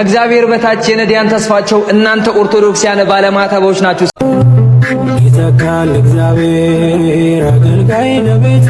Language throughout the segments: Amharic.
ከእግዚአብሔር በታች የነዳያን ተስፋቸው እናንተ ኦርቶዶክሳውያን ባለማተቦች ናችሁ። ይተካል እግዚአብሔር አገልጋይ ለቤቱ።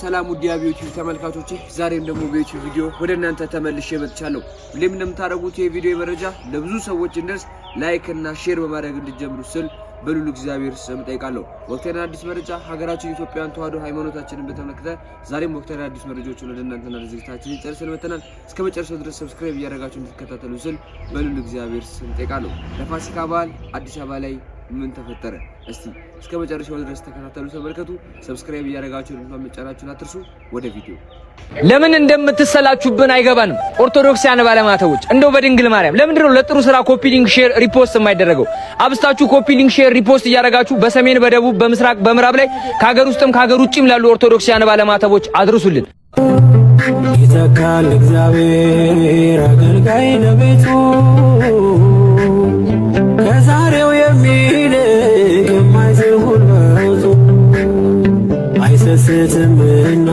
ሰላም ውድ የዩቲዩብ ተመልካቾቼ፣ ዛሬም ደግሞ በዩቲዩብ ቪዲዮ ወደ እናንተ ተመልሼ መጥቻለሁ። ሁሌም እንደምታደርጉት የቪዲዮ መረጃ ለብዙ ሰዎች እንድረስ ላይክ እና ሼር በማድረግ እንድትጀምሩ ስል በሉሉ እግዚአብሔር ስም ጠይቃለሁ። ወቅታዊና አዲስ መረጃ ሀገራችን ኢትዮጵያን ተዋህዶ ሃይማኖታችንን በተመለከተ ዛሬም ወቅታዊና አዲስ መረጃዎችን ወደ እናንተና ለዝግጅታችን ጨርሰን መተናል። እስከ መጨረሻው ድረስ ሰብስክራይብ እያደረጋችሁ እንድትከታተሉ ስል በሉሉ እግዚአብሔር ስም ጠይቃለሁ። ለፋሲካ በዓል አዲስ አበባ ላይ ምን ተፈጠረ? እስቲ እስከ መጨረሻው ድረስ ተከታተሉ፣ ተመልከቱ። ሰብስክራይብ እያደረጋችሁ መጫናችሁን አትርሱ። ወደ ቪዲዮ። ለምን እንደምትሰላችሁብን አይገባንም። ኦርቶዶክሳውያን ባለማተቦች እንደው በድንግል ማርያም ለምንድን ነው ለጥሩ ስራ ኮፒ ሊንክ ሼር ሪፖስት የማይደረገው? አብስታችሁ ኮፒ ሊንክ ሼር ሪፖስት እያደረጋችሁ በሰሜን በደቡብ በምስራቅ በምዕራብ ላይ ከሀገር ውስጥም ከሀገር ውጭም ላሉ ኦርቶዶክሳውያን ባለማተቦች አድርሱልን። ይተካል እግዚአብሔር አገልጋይ ለቤቱ ከዛሬው የሚልቅ የማይዝል ጉልበቱ አይሰስትምና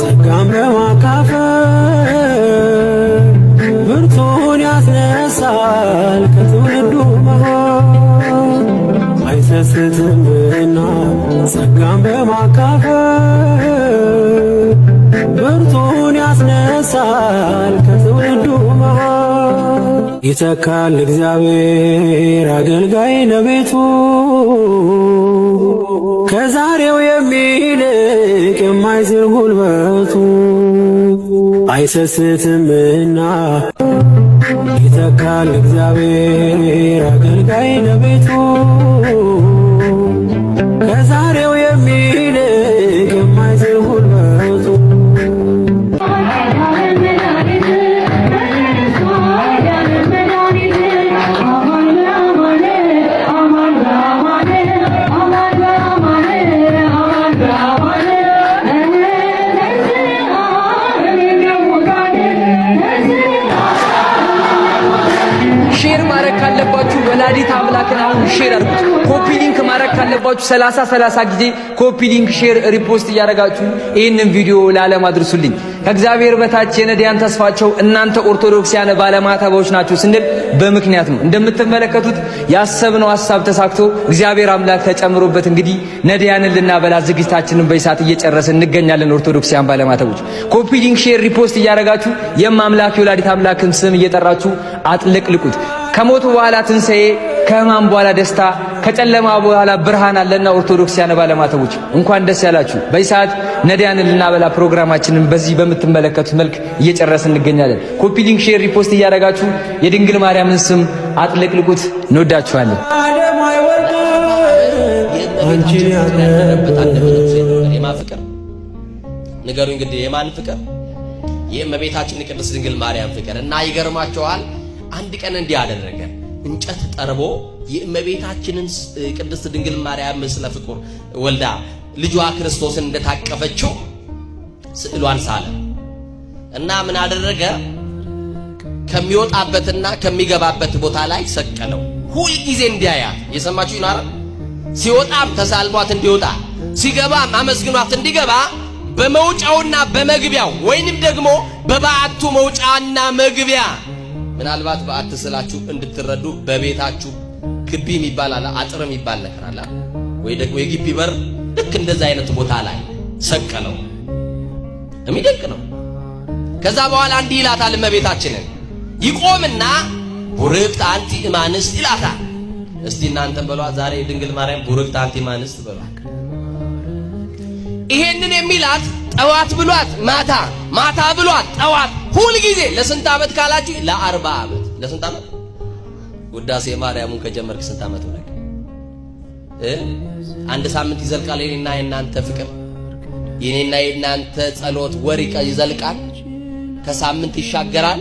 ጸጋም በማካፈል ብርቱን ያስነሳል ከትውልዱ መሃል። አይሰስትምና ጸጋም በማካፈል ብርቱን ያስነሳል ከትውልዱ መሃል። ይተካል እግዚአብሔር አገልጋይ ለቤቱ ከዛሬው የሚልቅ የማይዝል ጉልበቱ አይሰስትምና። ይተካል እግዚአብሔር አገልጋይ ለቤቱ ከዛሬው የሚልቅ የማይዝል ጉልበቱ ወላዲተ አምላክን አሁን ሼር አድርጉት። ኮፒ ሊንክ ማድረግ ካለባችሁ 30 ጊዜ ኮፒ ሊንክ ሼር ሪፖስት እያደረጋችሁ ይህንን ቪዲዮ ለዓለም አድርሱልኝ። ከእግዚአብሔር በታች የነዳያን ተስፋቸው እናንተ ኦርቶዶክሳውያን ባለማተቦች ናችሁ ስንል በምክንያት ነው። እንደምትመለከቱት ያሰብነው ሐሳብ ተሳክቶ እግዚአብሔር አምላክ ተጨምሮበት እንግዲህ ነዳያንን ልናበላ ዝግጅታችንን በይሳት እየጨረስን እንገኛለን። ኦርቶዶክሳውያን ባለማተቦች ኮፒ ሊንክ ሼር ሪፖስት እያደረጋችሁ የማምላክ የወላዲተ አምላክን ስም እየጠራችሁ አጥልቅልቁት። ከሞቱ በኋላ ትንሣኤ፣ ከሕማም በኋላ ደስታ፣ ከጨለማ በኋላ ብርሃን አለና ኦርቶዶክሳውያን ባለማተቦች እንኳን ደስ ያላችሁ። በዚህ ሰዓት ነዳያንን ልናበላ ፕሮግራማችንን በዚህ በምትመለከቱት መልክ እየጨረስን እንገኛለን። ኮፒ ሊንክ ሼር ሪፖስት እያደረጋችሁ የድንግል ማርያምን ስም አጥልቅልቁት። እንወዳችኋለን። የማን ፍቅር ንገሩ እንግዲህ፣ የማን ፍቅር? የእመቤታችን ቅድስት ድንግል ማርያም ፍቅር እና ይገርማችኋል። አንድ ቀን እንዲህ አደረገ። እንጨት ጠርቦ የእመቤታችንን ቅድስት ድንግል ማርያም ስለ ፍቁር ወልዳ ልጇ ክርስቶስን እንደታቀፈችው ስዕሏን ሳለ እና ምን አደረገ? ከሚወጣበትና ከሚገባበት ቦታ ላይ ሰቀለው። ሁል ጊዜ እንዲያያት የሰማችሁ ይናራ። ሲወጣም ተሳልሟት እንዲወጣ፣ ሲገባም አመስግኗት እንዲገባ በመውጫውና በመግቢያው ወይንም ደግሞ በበዓቱ መውጫና መግቢያ ምናልባት በዓት ስላችሁ እንድትረዱ በቤታችሁ ግቢ የሚባል አለ፣ አጥር የሚባል ነገር አለ ወይ ደግሞ የግቢ በር፣ ልክ እንደዛ አይነት ቦታ ላይ ሰቀለው። የሚደንቅ ነው። ከዛ በኋላ እንዲህ ይላታል እመቤታችንን፣ ይቆምና ቡርክት አንቲ እማንስት ይላታል። እስቲ እናንተ በሏት ዛሬ ድንግል ማርያም ቡርክት አንቲ እማንስት በሏት። ይሄንን የሚላት ጠዋት ብሏት ማታ፣ ማታ ብሏት ጠዋት፣ ሁል ጊዜ ለስንት ዓመት ካላችሁ ለ40 ዓመት። ለስንት ዓመት? ውዳሴ ማርያሙን ከጀመርክ ስንት ዓመት ሆነ? አንድ ሳምንት ይዘልቃል የኔና የናንተ ፍቅር፣ የኔና የናንተ ጸሎት ወር ይዘልቃል፣ ከሳምንት ይሻገራል።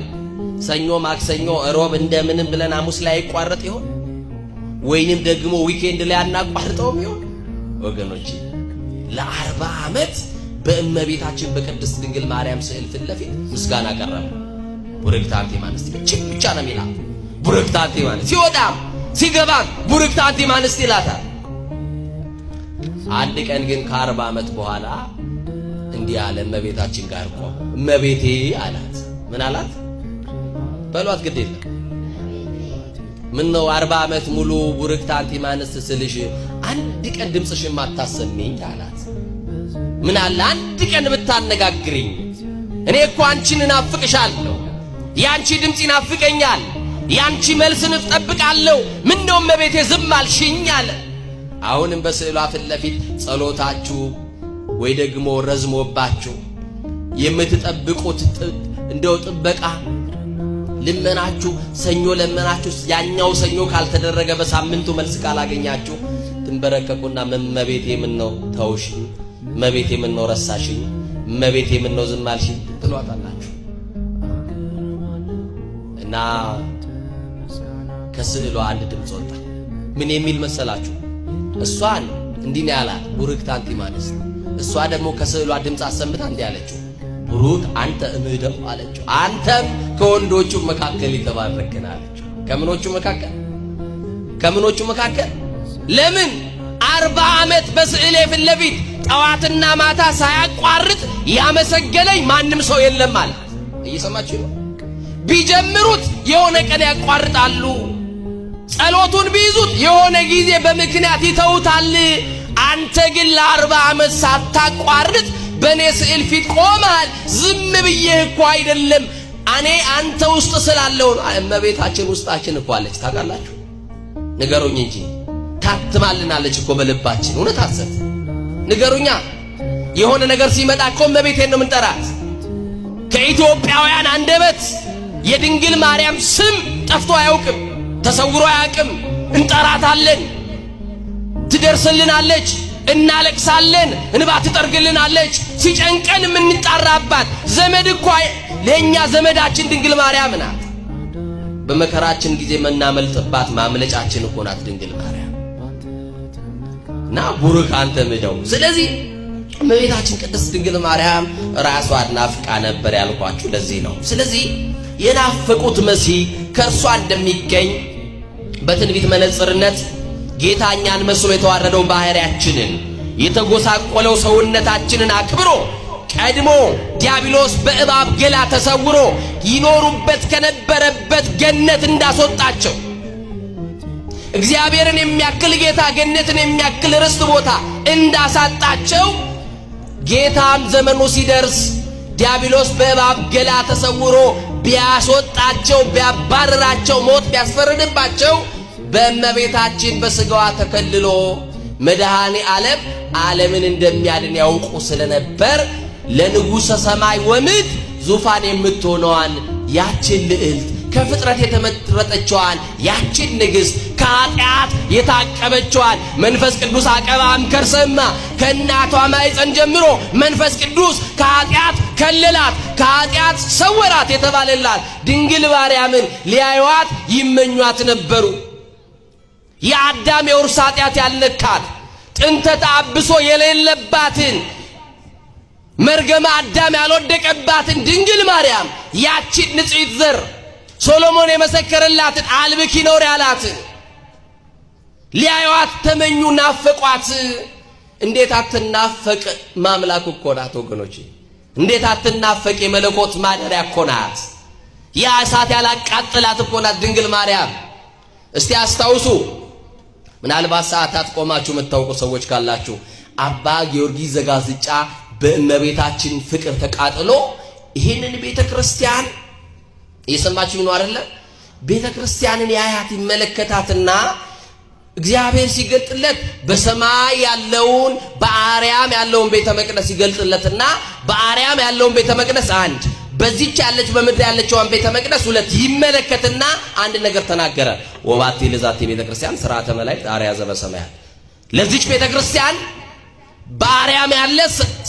ሰኞ፣ ማክሰኞ፣ ሮብ እንደምንም ብለን ሐሙስ ላይ ይቋረጥ ይሆን ወይንም ደግሞ ዊኬንድ ላይ አናቋርጠውም ይሆን? ወገኖቼ ለ40 ዓመት በእመቤታችን በቅድስት ድንግል ማርያም ስዕል ፊት ለፊት ምስጋና ቀረበ። ቡርክት አንቲ እማንስት ብቻ ነው የሚላት። ቡርክት አንቲ እማንስት ሲወጣም ሲገባም ቡርክት አንቲ እማንስት ይላታል። አንድ ቀን ግን ከ40 ዓመት በኋላ እንዲህ አለ እመቤታችን ጋር ቆመ። እመቤቴ አላት። ምን አላት? በሏት ግድ የለም ምን ነው 40 ዓመት ሙሉ ቡርክት አንቲ ማንስት ስልሽ አንድ ቀን ድምጽሽን ማታሰሚኝ አላት። ምን አለ አንድ ቀን ብታነጋግሪኝ፣ እኔ እኮ አንቺን እናፍቅሻለሁ፣ ያንቺ ድምጽ ይናፍቀኛል፣ ያንቺ መልስን እጠብቃለሁ፣ ምን ነው እመቤቴ ዝም አልሽኝ አለ። አሁንም በስዕሏ ፊት ለፊት ጸሎታችሁ ወይ ደግሞ ረዝሞባችሁ የምትጠብቁት እንደው ጥበቃ ልመናችሁ ሰኞ ለመናችሁ ያኛው ሰኞ ካልተደረገ በሳምንቱ መልስ ካላገኛችሁ ትንበረከቁና መቤቴ ምን ነው ተውሽኝ፣ መቤቴ ምን ነው ረሳሽኝ፣ መቤቴ ምን ነው ዝም አልሽኝ ትሏታላችሁ። እና ከስዕሏ አንድ ድምፅ ወጣ። ምን የሚል መሰላችሁ? እሷን እንዲህ ነው ያላት ቡርክት አንቲ እምአንስት። እሷ ደግሞ ከስዕሏ ድምፅ አሰምታ እንዲህ አለችው፣ ቡሩክ አንተ እምኅደው አለችው። አንተም ከወንዶቹ መካከል የተባረክን አለችው። ከምኖቹ መካከል ለምን 40 ዓመት በስዕሌ ፊት ለፊት ጠዋትና ማታ ሳያቋርጥ ያመሰገነኝ ማንም ሰው የለም አለ። እየሰማችሁ ነው? ቢጀምሩት የሆነ ቀን ያቋርጣሉ፣ ጸሎቱን ቢይዙት የሆነ ጊዜ በምክንያት ይተውታል። አንተ ግን ለ40 ዓመት ሳታቋርጥ በኔ ስዕል ፊት ቆማል። ዝም ብዬ እኮ አይደለም እኔ አንተ ውስጥ ስላለው እመቤታችን ውስጣችን እኮ አለች። ታውቃላችሁ? ንገሩኝ እንጂ ታትማልናለች እኮ በልባችን። እውነት አሰብ ንገሩኛ። የሆነ ነገር ሲመጣ እኮ እመቤቴን ነው የምንጠራት። ከኢትዮጵያውያን አንደበት የድንግል ማርያም ስም ጠፍቶ አያውቅም፣ ተሰውሮ አያውቅም። እንጠራታለን፣ ትደርስልናለች፣ እናለቅሳለን፣ እንባ ትጠርግልናለች። ሲጨንቀን የምንጣራባት ዘመድ እኮ ለኛ ዘመዳችን ድንግል ማርያም ናት። በመከራችን ጊዜ መናመልጥባት ማምለጫችን እኮ ናት ድንግል ማርያም። እና ቡሩክ አንተ እምኅደው። ስለዚህ እመቤታችን ቅድስት ድንግል ማርያም ራሷን ናፍቃ ነበር ያልኳችሁ ለዚህ ነው። ስለዚህ የናፈቁት መሲህ ከእርሷ እንደሚገኝ በትንቢት መነጽርነት ጌታ እኛን መስሎ የተዋረደው ባህሪያችንን የተጎሳቆለው ሰውነታችንን አክብሮ ቀድሞ ዲያብሎስ በእባብ ገላ ተሰውሮ ይኖሩበት ከነበረበት ገነት እንዳስወጣቸው እግዚአብሔርን የሚያክል ጌታ ገነትን የሚያክል ርስት ቦታ እንዳሳጣቸው ጌታም ዘመኑ ሲደርስ ዲያብሎስ በእባብ ገላ ተሰውሮ ቢያስወጣቸው ቢያባረራቸው ሞት ቢያስፈርድባቸው በእመቤታችን በስጋዋ ተከልሎ መድኃኔ ዓለምን እንደሚያድን ያውቁ ስለነበር ለንጉሠ ሰማይ ወምድር ዙፋን የምትሆነዋን ያችን ልዕልት ከፍጥረት የተመረጠችዋን ያችን ንግሥት ከኃጢአት የታቀበችዋን መንፈስ ቅዱስ አቀባም ከርሰማ ከእናቷ ማኅፀን ጀምሮ መንፈስ ቅዱስ ከኃጢአት ከለላት፣ ከኃጢአት ሰወራት የተባለላት ድንግል ማርያምን ሊያዩዋት ይመኟት ነበሩ። የአዳም የውርስ ኃጢአት ያልነካት ጥንተ ተአብሶ የሌለባትን መርገመ አዳም ያልወደቀባትን ድንግል ማርያም ያችን ንጽሕት ዘር ሶሎሞን የመሰከረላትን አልብኪ ኖር ያላትን ሊያዩዋት ተመኙ፣ ናፈቋት። እንዴት አትናፈቅ? ማምላክ እኮ ናት ወገኖቼ። እንዴት አትናፈቅ? የመለኮት ማደሪያ እኮ ናት። ያ እሳት ያላቃጥላት እኮ ናት ድንግል ማርያም። እስቲ አስታውሱ። ምናልባት ሰዓታት ቆማችሁ የምታውቁ ሰዎች ካላችሁ አባ ጊዮርጊስ ዘጋስጫ በእመቤታችን ፍቅር ተቃጥሎ ይህንን ቤተ ክርስቲያን እየሰማችሁ ነው አይደለ? ቤተ ክርስቲያንን ያያት ይመለከታትና እግዚአብሔር ሲገልጥለት በሰማይ ያለውን በአርያም ያለውን ቤተ መቅደስ ይገልጥለትና በአርያም ያለውን ቤተ መቅደስ አንድ፣ በዚህች ያለች በምድር ያለችውን ቤተ መቅደስ ሁለት ይመለከትና አንድ ነገር ተናገረ። ወባቲ ለዛቲ ቤተ ክርስቲያን ሥርዓተ መላእክት አርያ ዘበሰማያት። ለዚህች ቤተ ክርስቲያን በአርያም ያለ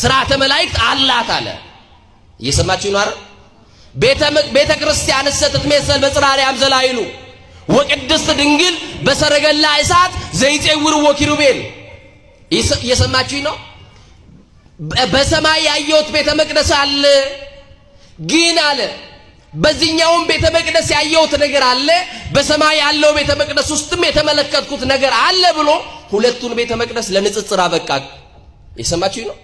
ሥርዓተ መላእክት አላት አለ። እየሰማችሁ ነው አይደል? ቤተ ክርስቲያን ስትትሜሰል በጽርሐ አርያም ዘላይሉ ወቅድስት ድንግል በሰረገላ እሳት ዘይጼውርዎ ኪሩቤል። እየሰማችሁ ነው? በሰማይ ያየሁት ቤተ መቅደስ አለ፣ ግን አለ በዚህኛውም ቤተ መቅደስ ያየሁት ነገር አለ፣ በሰማይ ያለው ቤተ መቅደስ ውስጥም የተመለከትኩት ነገር አለ ብሎ ሁለቱን ቤተ መቅደስ ለንጽጽር አበቃ። እየሰማችሁ ነው?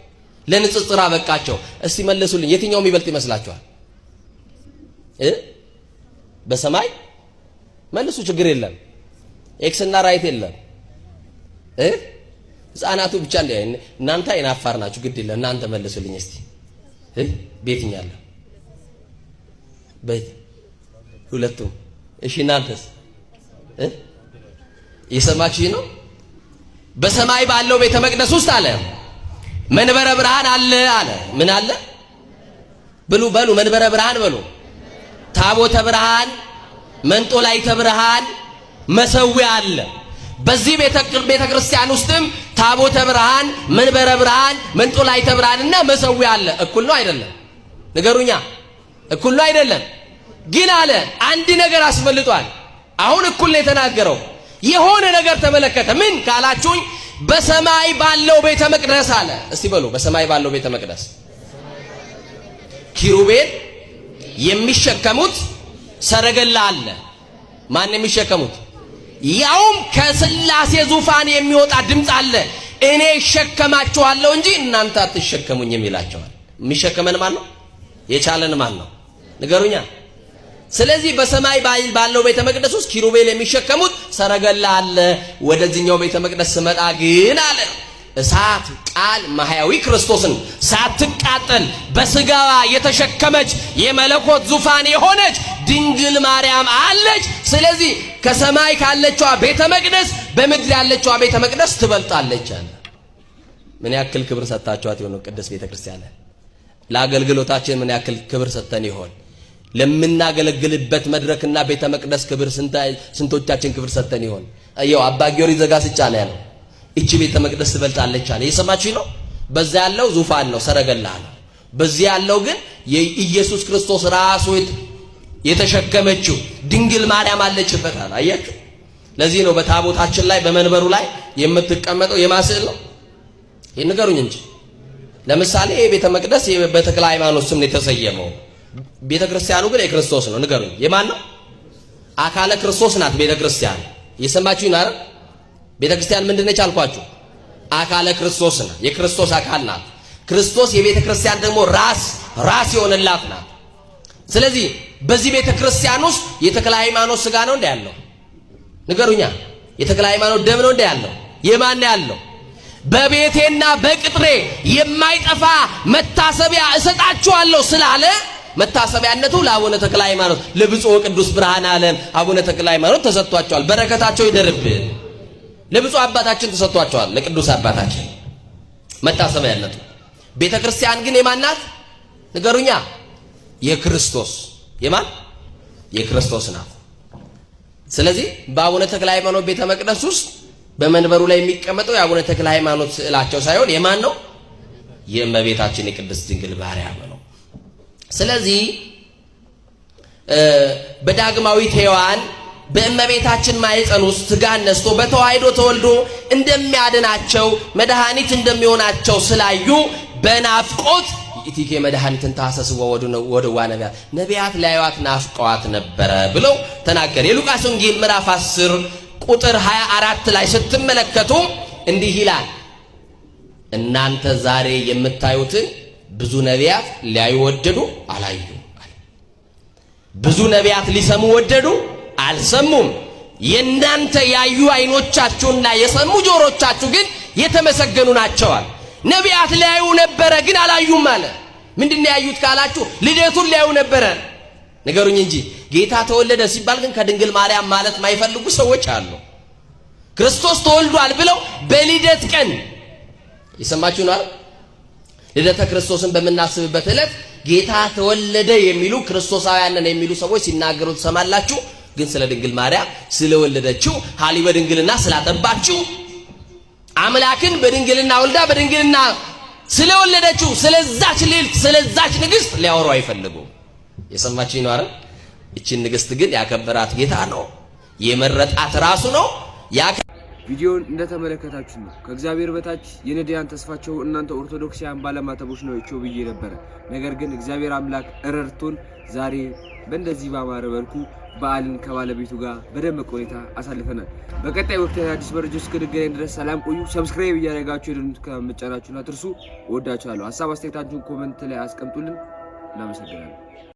ለንጽጽር አበቃቸው። እስቲ መለሱልኝ፣ የትኛው የሚበልጥ ይመስላችኋል? በሰማይ መልሱ፣ ችግር የለም። ኤክስ እና ራይት የለም። ህፃናቱ ብቻ እናንተ አይናፋር ናችሁ፣ ግድ የለም እናንተ መልሱልኝ እስቲ። ቤትኛለሁ ቤት ሁለቱም። እሺ እናንተስ የሰማችሁ ነው? በሰማይ ባለው ቤተ መቅደስ ውስጥ አለ መንበረ ብርሃን አለ አለ። ምን አለ? ብሉ በሉ፣ መንበረ ብርሃን በሉ። ታቦተ ብርሃን፣ መንጦላይተ ብርሃን፣ መሰዊያ አለ። በዚህ ቤተ ክርስቲያን ውስጥም ታቦተ ብርሃን፣ መንበረ ብርሃን፣ መንጦላይተ ብርሃንና መሰዊያ አለ። እኩል ነው አይደለም? ንገሩኛ። እኩል ነው አይደለም? ግን አለ አንድ ነገር አስፈልጧል። አሁን እኩል ነው የተናገረው። የሆነ ነገር ተመለከተ። ምን ካላችሁኝ፣ በሰማይ ባለው ቤተ መቅደስ አለ። እስቲ በሉ በሰማይ ባለው ቤተ መቅደስ ኪሩቤል የሚሸከሙት ሰረገላ አለ። ማን የሚሸከሙት? ያውም ከስላሴ ዙፋን የሚወጣ ድምፅ አለ። እኔ እሸከማችኋለሁ እንጂ እናንተ አትሸከሙኝም ይላቸዋል። የሚሸከመን ማን ነው? የቻለን ማን ነው? ንገሩኛ። ስለዚህ በሰማይ ባለው ቤተ መቅደስ ውስጥ ኪሩቤል የሚሸከሙት ሰረገላ አለ። ወደዚህኛው ቤተ መቅደስ ስመጣ ግን አለ እሳት ቃል ማህያዊ ክርስቶስን ሳትቃጠል በስጋዋ የተሸከመች የመለኮት ዙፋን የሆነች ድንግል ማርያም አለች። ስለዚህ ከሰማይ ካለችዋ ቤተ መቅደስ በምድር ያለችዋ ቤተ መቅደስ ትበልጣለች አለ። ምን ያክል ክብር ሰጣችኋት ይሆን ቅድስት ቤተ ክርስቲያን? ለአገልግሎታችን ምን ያክል ክብር ሰጥተን ይሆን? ለምናገለግልበት መድረክና ቤተ መቅደስ ክብር ስንቶቻችን ክብር ሰጥተን ይሆን? አየው አባ ጊዮርጊስ ዘጋስጫ ነው ያለው። እቺ ቤተ መቅደስ ትበልጣለች አለ። የሰማችሁ ነው? በዛ ያለው ዙፋን ነው፣ ሰረገላ ነው። በዚህ ያለው ግን የኢየሱስ ክርስቶስ ራሱ የተሸከመችው ድንግል ማርያም አለችበት አለ። አያችሁ? ለዚህ ነው በታቦታችን ላይ በመንበሩ ላይ የምትቀመጠው የማስዕል ነው። ይንገሩኝ እንጂ ለምሳሌ ቤተ መቅደስ በተክለ ሃይማኖት ስም ነው የተሰየመው። ቤተ ክርስቲያኑ ግን የክርስቶስ ነው። ንገሩኝ የማን ነው? አካለ ክርስቶስ ናት ቤተ ክርስቲያን። የሰማችሁኝ አይደል? ቤተ ክርስቲያን ምንድነች አልኳችሁ? አካለ ክርስቶስ ናት፣ የክርስቶስ አካል ናት። ክርስቶስ የቤተ ክርስቲያን ደግሞ ራስ የሆነላት ናት። ስለዚህ በዚህ ቤተ ክርስቲያን ውስጥ የተክለ ሃይማኖት ስጋ ነው እንደ ያለው? ንገሩኛ። የተክለ ሃይማኖት ደም ነው እንደ ያለው? የማን ነው ያለው? በቤቴና በቅጥሬ የማይጠፋ መታሰቢያ እሰጣችኋለሁ ስላለ መታሰቢያነቱ ለአቡነ ተክለ ሃይማኖት ለብፁዕ ቅዱስ ብርሃነ ዓለም አቡነ ተክለ ሃይማኖት ተሰጥቷቸዋል። በረከታቸው ይደርብን። ለብፁዕ አባታችን ተሰጥቷቸዋል፣ ለቅዱስ አባታችን መታሰቢያነቱ። ቤተ ክርስቲያን ግን የማን ናት? ንገሩኛ። የክርስቶስ። የማን? የክርስቶስ ናት። ስለዚህ በአቡነ ተክለ ሃይማኖት ቤተ መቅደስ ውስጥ በመንበሩ ላይ የሚቀመጠው የአቡነ ተክለ ሃይማኖት ስዕላቸው ሳይሆን የማን ነው? የእመቤታችን የቅድስት ድንግል ማርያም ነው። ስለዚህ በዳግማዊት ሔዋን በእመቤታችን ማኅፀን ውስጥ ሥጋን ነስቶ በተዋሕዶ ተወልዶ እንደሚያድናቸው መድኃኒት እንደሚሆናቸው ስላዩ በናፍቆት ኢቲኬ መድኃኒትን ታሰስቦ ወደዋ ነቢያት ሊያዩዋት ናፍቀዋት ነበረ ብለው ተናገረ። የሉቃስ ወንጌል ምዕራፍ 10 ቁጥር 24 ላይ ስትመለከቱ እንዲህ ይላል፣ እናንተ ዛሬ የምታዩትን ብዙ ነቢያት ሊያዩ ወደዱ፣ አላዩ። ብዙ ነቢያት ሊሰሙ ወደዱ፣ አልሰሙም። የእናንተ ያዩ አይኖቻችሁና የሰሙ ጆሮቻችሁ ግን የተመሰገኑ ናቸዋል። ነቢያት ሊያዩ ነበረ ግን አላዩም አለ። ምንድን ነው ያዩት ካላችሁ ልደቱን ሊያዩ ነበረ። ንገሩኝ እንጂ ጌታ ተወለደ ሲባል ግን ከድንግል ማርያም ማለት ማይፈልጉ ሰዎች አሉ። ክርስቶስ ተወልዷል ብለው በልደት ቀን የሰማችሁ ነው አይደል? ልደተ ክርስቶስን በምናስብበት ዕለት ጌታ ተወለደ የሚሉ ክርስቶሳውያን ነን የሚሉ ሰዎች ሲናገሩ ትሰማላችሁ። ግን ስለ ድንግል ማርያም ስለወለደችው ሐሊ በድንግልና ስላጠባችው አምላክን በድንግልና ወልዳ በድንግልና ስለወለደችው ስለዛች ልዕልት ስለዛች ንግሥት ሊያወሩ አይፈልጉም። የሰማችኝ ነው አይደል? እቺን ንግሥት ግን ያከበራት ጌታ ነው፣ የመረጣት ራሱ ነው። ቪዲዮን እንደተመለከታችሁ ነው ከእግዚአብሔር በታች የነዳያን ተስፋቸው እናንተ ኦርቶዶክሳውያን ባለማተቦች ነው እቾ ብዬ ነበር። ነገር ግን እግዚአብሔር አምላክ ረድቶን ዛሬ በእንደዚህ ባማረ መልኩ በዓልን ከባለቤቱ ጋር በደመቀ ሁኔታ አሳልፈናል። በቀጣይ ወቅታዊ አዲስ መረጃዎች እስክንገናኝ ድረስ ሰላም ቆዩ። ሰብስክራይብ እያደረጋችሁ የደወል ምልክቱን መጫናችሁን አትርሱ። እወዳችኋለሁ። ሀሳብ አስተያየታችሁን ኮሜንት ላይ አስቀምጡልን። እናመሰግናለን።